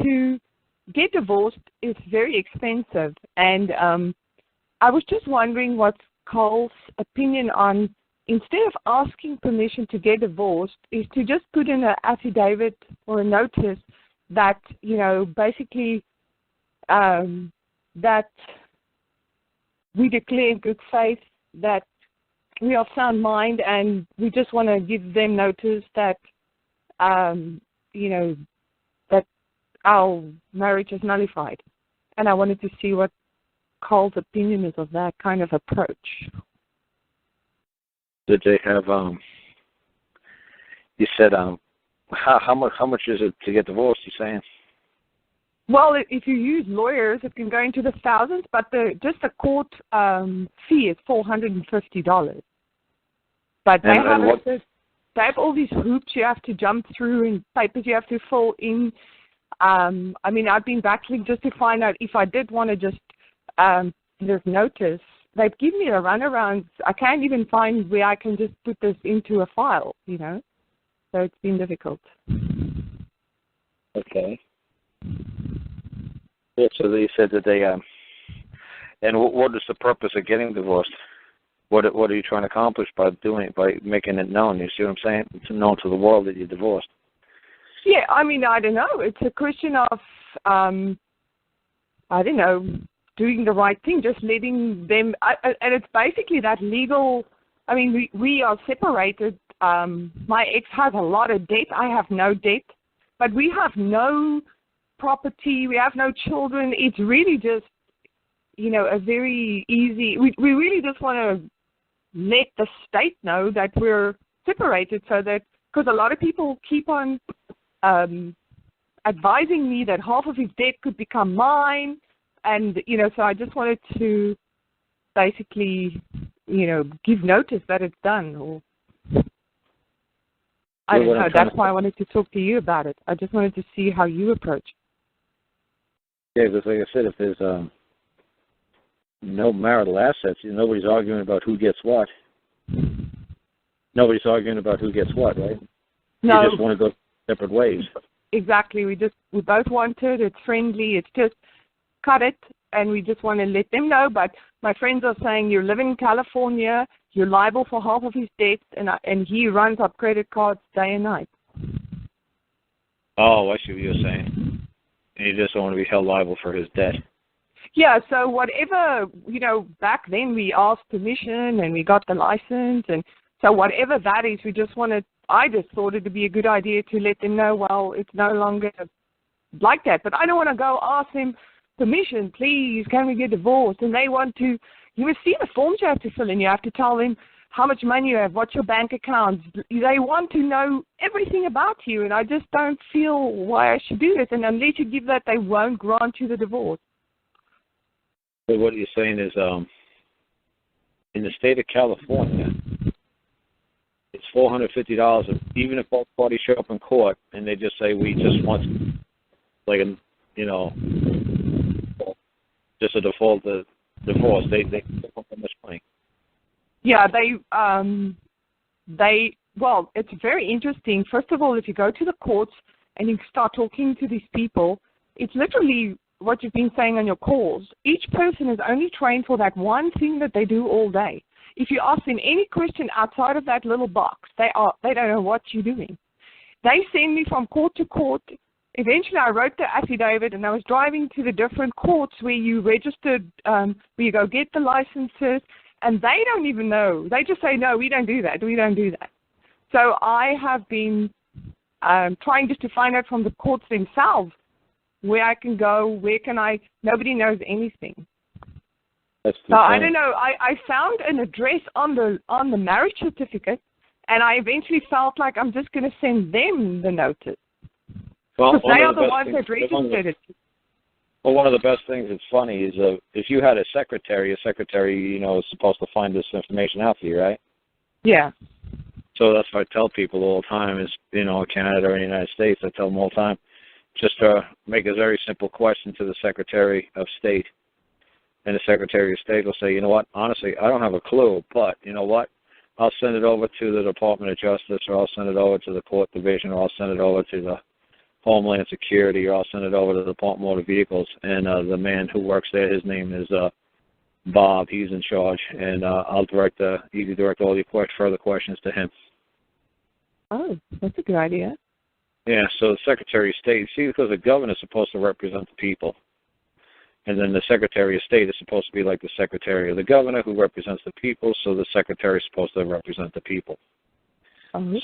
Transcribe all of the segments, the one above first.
to get divorced is very expensive, and I was just wondering what's Karl's opinion on, instead of asking permission to get divorced, is to just put in an affidavit or a notice that, basically that we declare in good faith that we are sound mind, and we just want to give them notice that, that our marriage is nullified. And I wanted to see what Karl's opinion is of that kind of approach. Did they have, you said, how much is it to get divorced, you're saying? Well, if you use lawyers, it can go into the thousands, but just the court fee is $450. But they have all these hoops you have to jump through and papers you have to fill in. I've been battling just to find out if I did want to just this notice. They've given me a runaround. I can't even find where I can just put this into a file, So it's been difficult. Okay. Yeah, so they said that they, and what is the purpose of getting divorced? What are you trying to accomplish by making it known? You see what I'm saying? It's known to the world that you're divorced. Yeah, I don't know. It's a question of, doing the right thing, just letting them, and it's basically that legal, we are separated. My ex has a lot of debt. I have no debt, but we have no property. We have no children. It's really just, a very easy, we really just want to let the state know that we're separated, so that, because a lot of people keep on advising me that half of his debt could become mine, and, so I just wanted to basically, give notice that it's done, or I don't know. That's why I wanted to talk to you about it. I just wanted to see how you approach. Yeah, because like I said, if there's no marital assets, nobody's arguing about who gets what. Nobody's arguing about who gets what, right? No. You just want to go separate ways. Exactly. We both want it. It's friendly. It's just cut it, and we just want to let them know. But my friends are saying, you live in California, you're liable for half of his debts, and he runs up credit cards day and night. Oh, I see what you're saying. And you just don't want to be held liable for his debt. Yeah, so whatever, back then we asked permission and we got the license, and so whatever that is, I just thought it would be a good idea to let them know, well, it's no longer like that. But I don't want to go ask them permission, please, can we get divorced? And they want to, you must see the forms you have to fill in. You have to tell them how much money you have, what's your bank account. They want to know everything about you, and I just don't feel why I should do this. And unless you give that, they won't grant you the divorce. So what you're saying is, in the state of California, it's $450, even if both parties show up in court and they just say, we just want, just a default divorce, they don't want that much money. Yeah, well, it's very interesting. First of all, if you go to the courts and you start talking to these people, it's literally what you've been saying on your calls. Each person is only trained for that one thing that they do all day. If you ask them any question outside of that little box, they don't know what you're doing. They send me from court to court. Eventually, I wrote the affidavit, and I was driving to the different courts where you registered, where you go get the licenses, and they don't even know. They just say, no, we don't do that. We don't do that. So I have been trying just to find out from the courts themselves where I can go, where can I, nobody knows anything. So I don't know, I found an address on the marriage certificate, and I eventually felt like I'm just going to send them the notice. Because they are the ones that registered it. Well, one of the best things that's funny is if you had a secretary, is supposed to find this information out for you, right? Yeah. So that's what I tell people all the time is, Canada or the United States, I tell them all the time, just make a very simple question to the Secretary of State. And the Secretary of State will say, you know what, honestly, I don't have a clue, but you know what, I'll send it over to the Department of Justice, or I'll send it over to the Court Division, or I'll send it over to Homeland Security, or I'll send it over to the Department of Motor Vehicles. And the man who works there, his name is Bob. He's in charge, and I'll you can direct all your further questions to him. Oh, that's a good idea. Yeah, so the Secretary of State, see, because the governor is supposed to represent the people, and then the Secretary of State is supposed to be like the Secretary of the Governor, who represents the people, so the Secretary is supposed to represent the people.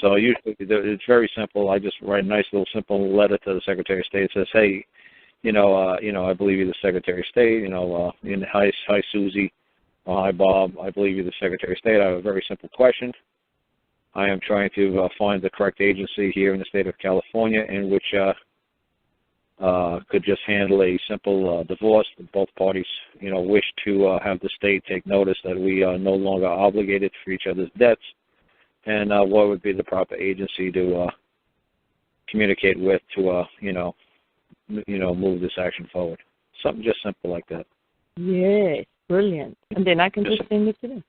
So usually it's very simple. I just write a nice little simple letter to the Secretary of State. It says, hey, I believe you're the Secretary of State. Hi Susie, hi Bob. I believe you're the Secretary of State. I have a very simple question. I am trying to find the correct agency here in the state of California in which could just handle a simple divorce. Both parties, wish to have the state take notice that we are no longer obligated for each other's debts. And what would be the proper agency to communicate with to, move this action forward? Something just simple like that. Yes, brilliant. And then I can just send it to them.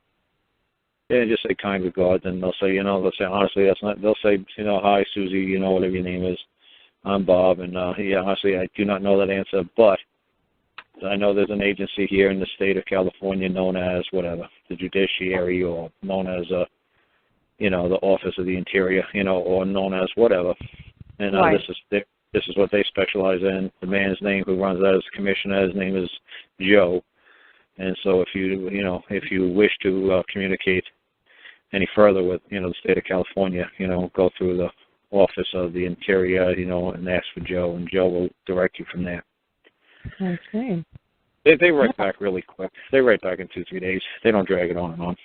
Yeah, just say kind regards, and they'll say, honestly, that's not. They'll say, hi Susie, whatever your name is. I'm Bob, and honestly, I do not know that answer, but I know there's an agency here in the state of California known as whatever, the Judiciary, or known as the Office of the Interior, or known as whatever. And right. This is what they specialize in. The man's name who runs that as commissioner, his name is Joe. And so if you wish to communicate any further with, the state of California, go through the Office of the Interior, and ask for Joe, and Joe will direct you from there. Okay. They write back really quick. They write back in 2-3 days. They don't drag it on and on.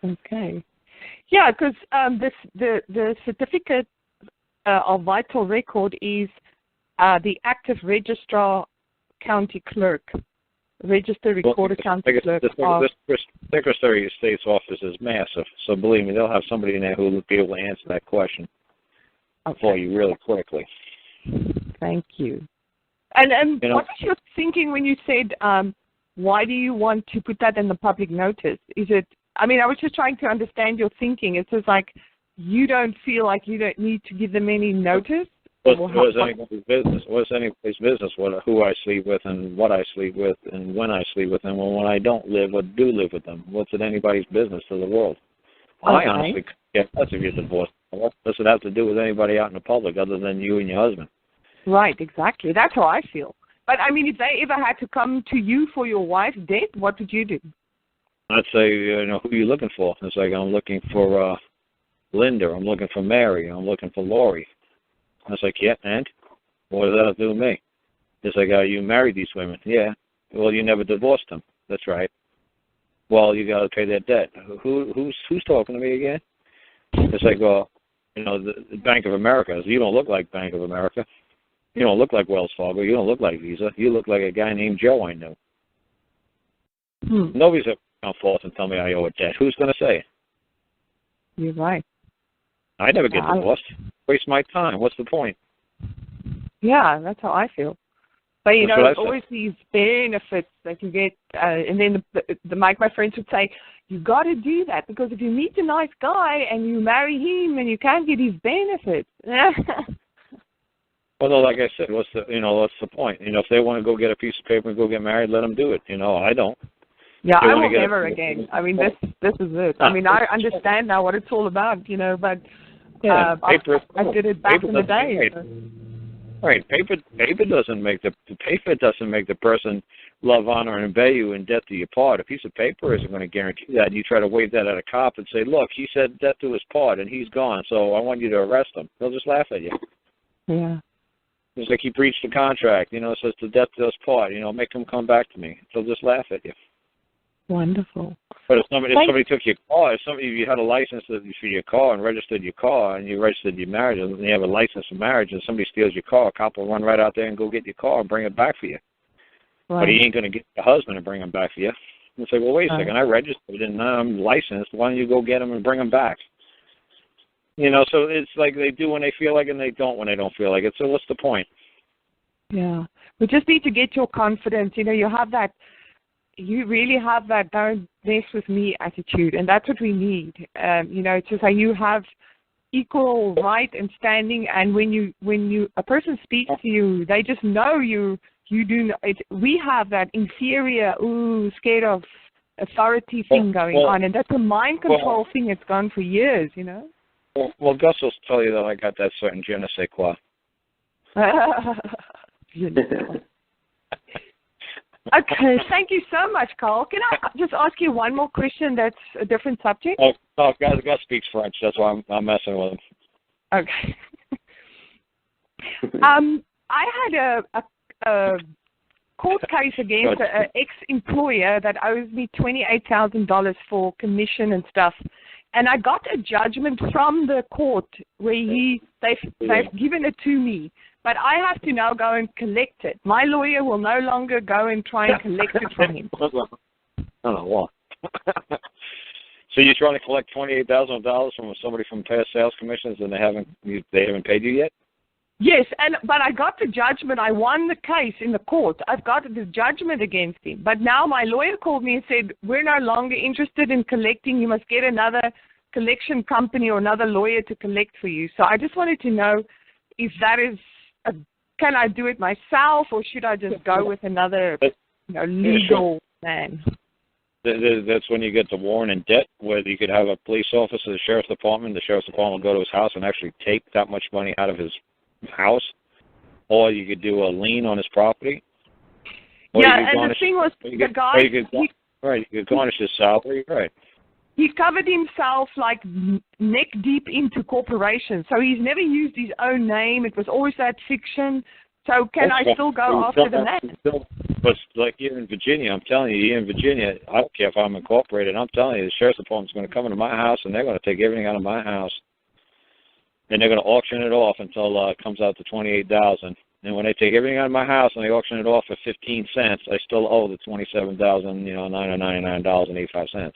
Okay. Yeah, because the certificate of vital record is the active registrar county clerk, registered recorder county clerk. The Secretary of State's office is massive, so believe me, they'll have somebody in there who will be able to answer that question for you really quickly. Thank you. And what was your thinking when you said, why do you want to put that in the public notice? I was just trying to understand your thinking. It's just like you don't feel like you don't need to give them any notice? Was anybody's business? What's anybody's business who I sleep with and what I sleep with and when I sleep with them or when I don't live or do live with them? What's it anybody's business to the world? Okay. I honestly can't if you're divorced. What does it have to do with anybody out in the public other than you and your husband? Right, exactly. That's how I feel. But, if they ever had to come to you for your wife's death, what would you do? I'd say, who are you looking for? It's like, I'm looking for Linda, I'm looking for Mary, I'm looking for Lori. I was like, yeah, and? What does that have to do with me? It's like, you married these women. Yeah. Well, you never divorced them. That's right. Well, you got to pay their debt. Who's talking to me again? It's like, well, the Bank of America. You don't look like Bank of America. You don't look like Wells Fargo. You don't look like Visa. You look like a guy named Joe I knew. Nobody's ever come forth and tell me I owe a debt. Who's going to say it? You're right. I never get divorced. Waste my time. What's the point? Yeah, that's how I feel. But, always these benefits that you get. And then my friends would say, you got to do that because if you meet a nice guy and you marry him and you can't get his benefits. Well, like I said, what's the point? If they want to go get a piece of paper and go get married, let them do it. I don't. Yeah, I will never again. This is it. I understand now what it's all about, but I did it back in the day. Right, paper doesn't make the person love, honor, and obey you and debt to your part. A piece of paper isn't going to guarantee that. And you try to wave that at a cop and say, look, he said debt to his part and he's gone, so I want you to arrest him. They'll just laugh at you. Yeah. It's like he breached the contract, it says the debt to his part, make him come back to me. They'll just laugh at you. Wonderful. But if somebody took your car, if you had a license for your car and registered your car and you registered your marriage and you have a license for marriage and somebody steals your car, a cop will run right out there and go get your car and bring it back for you. Right. But he ain't going to get your husband and bring him back for you. And say, well, wait a second, I registered and now I'm licensed. Why don't you go get him and bring him back? So it's like they do when they feel like it and they don't when they don't feel like it. So what's the point? Yeah. We just need to get your confidence. You really have that don't mess with me attitude, and that's what we need. It's just like you have equal right and standing, and when a person speaks to you, they just know you do. We have that inferior, scared of authority thing going on, and that's a mind control thing that's gone for years, you know. Well, Gus will tell you that I got that certain je ne sais quoi. Okay, thank you so much, Karl. Can I just ask you one more question that's a different subject? Oh, no, Gus speaks French. That's why I'm messing with him. Okay. I had a court case against an ex-employer that owes me $28,000 for commission and stuff. And I got a judgment from the court where they've given it to me. But I have to now go and collect it. My lawyer will no longer go and try and collect it from him. Oh, what? So you're trying to collect $28,000 from somebody from past sales commissions, and they haven't paid you yet? Yes, but I got the judgment. I won the case in the court. I've got the judgment against him. But now my lawyer called me and said, we're no longer interested in collecting. You must get another collection company or another lawyer to collect for you. So I just wanted to know if that is, can I do it myself, or should I just go with another legal man? That's when you get the warrant in debt, where you could have a police officer, the sheriff's department will go to his house and actually take that much money out of his house, or you could do a lien on his property. Yeah, and the thing was, the guy... you could garnish his salary, right. He covered himself like neck deep into corporations, so he's never used his own name. It was always that fiction. So can I still go after the man? But like here in Virginia, I'm telling you, here in Virginia, I don't care if I'm incorporated, I'm telling you, the sheriff's department's going to come into my house, and they're going to take everything out of my house, and they're going to auction it off until it comes out to $28,000. And when they take everything out of my house and they auction it off for 15 cents, I still owe the $27,999.85.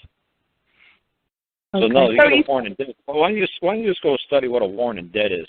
So no, you get a warrant in debt. Why don't you just go study what a warrant in debt is